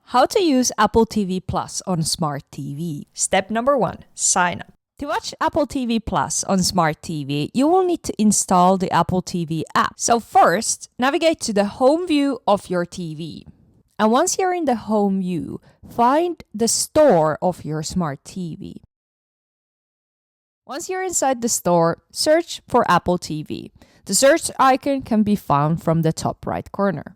How to use Apple TV Plus on Smart TV. Step number 1. Sign up. To watch Apple TV Plus on Smart TV, you will need to install the Apple TV app. So first, navigate to the home view of your TV. And once you're in the home view, find the store of your Smart TV. Once you're inside the store, search for Apple TV. The search icon can be found from the top right corner.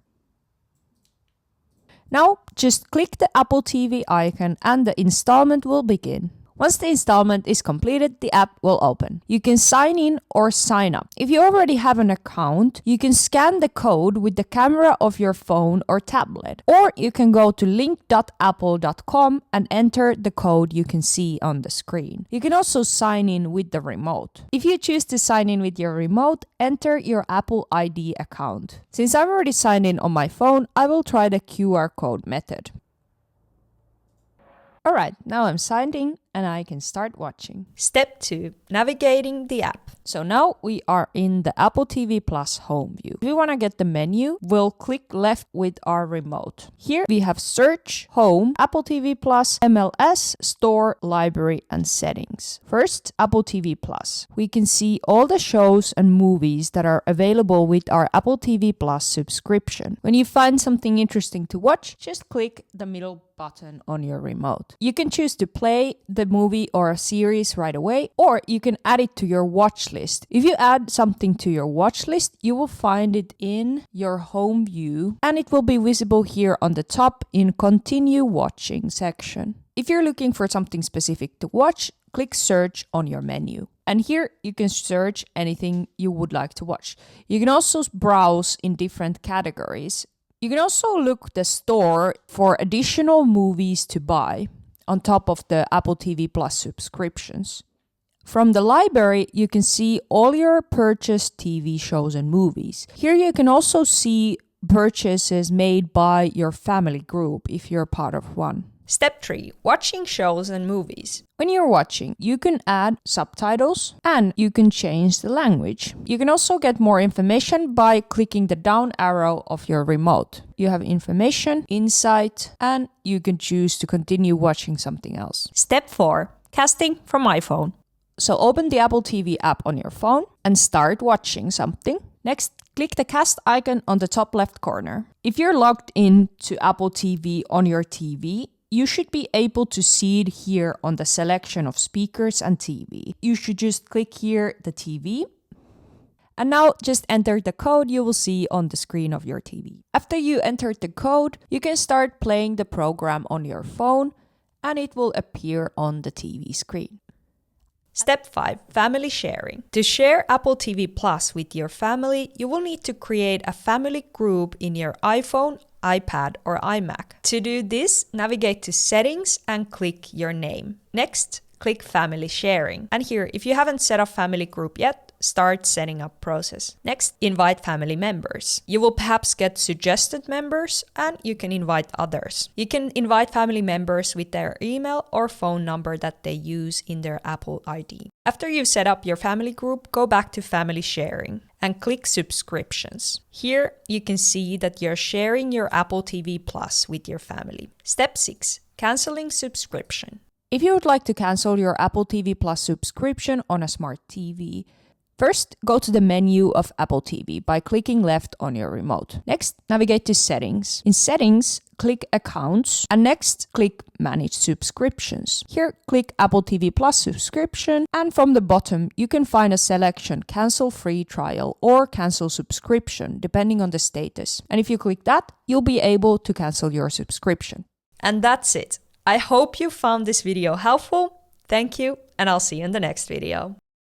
Now, just click the Apple TV icon and the installation will begin. Once the installation is completed, the app will open. You can sign in or sign up. If you already have an account, you can scan the code with the camera of your phone or tablet. Or you can go to link.apple.com and enter the code you can see on the screen. You can also sign in with the remote. If you choose to sign in with your remote, enter your Apple ID account. Since I'm already signed in on my phone, I will try the QR code method. Alright, now I'm signed in and I can start watching. Step 2. Navigating the app. So now we are in the Apple TV Plus home view. If we want to get the menu, we'll click left with our remote. Here we have Search, Home, Apple TV Plus, MLS, Store, Library, and Settings. First, Apple TV Plus. We can see all the shows and movies that are available with our Apple TV Plus subscription. When you find something interesting to watch, just click the middle button on your remote. You can choose to play the movie or a series right away, or you can add it to your watch list. If you add something to your watch list, you will find it in your home view and it will be visible here on the top in Continue Watching section. If you're looking for something specific to watch, click Search on your menu. And here you can search anything you would like to watch. You can also browse in different categories. You can also look the store for additional movies to buy on top of the Apple TV Plus subscriptions. From the library, you can see all your purchased TV shows and movies. Here you can also see purchases made by your family group if you're part of one. Step 3. Watching shows and movies. When you're watching, you can add subtitles and you can change the language. You can also get more information by clicking the down arrow of your remote. You have information, insight, and you can choose to continue watching something else. Step 4. Casting from iPhone. So open the Apple TV app on your phone and start watching something. Next, click the cast icon on the top left corner. If you're logged in to Apple TV on your TV, you should be able to see it here on the selection of speakers and TV. You should just click here, the TV. And now just enter the code you will see on the screen of your TV. After you entered the code, you can start playing the program on your phone and it will appear on the TV screen. Step 5. Family sharing. To share Apple TV Plus with your family, you will need to create a family group in your iPhone, iPad, or iMac. To do this, navigate to Settings and click your name. Next, click Family Sharing. And here, if you haven't set up family group yet, start setting up process. Next, invite family members. You will perhaps get suggested members and you can invite others. You can invite family members with their email or phone number that they use in their Apple ID. After you've set up your family group, go back to Family Sharing and click Subscriptions. Here, you can see that you're sharing your Apple TV Plus with your family. Step 6. Canceling subscription. If you would like to cancel your Apple TV Plus subscription on a smart TV, first, go to the menu of Apple TV by clicking left on your remote. Next, navigate to Settings. In Settings, click Accounts, and next, click Manage Subscriptions. Here, click Apple TV Plus subscription, and from the bottom, you can find a selection Cancel Free Trial or Cancel Subscription, depending on the status. And if you click that, you'll be able to cancel your subscription. And that's it. I hope you found this video helpful. Thank you, and I'll see you in the next video.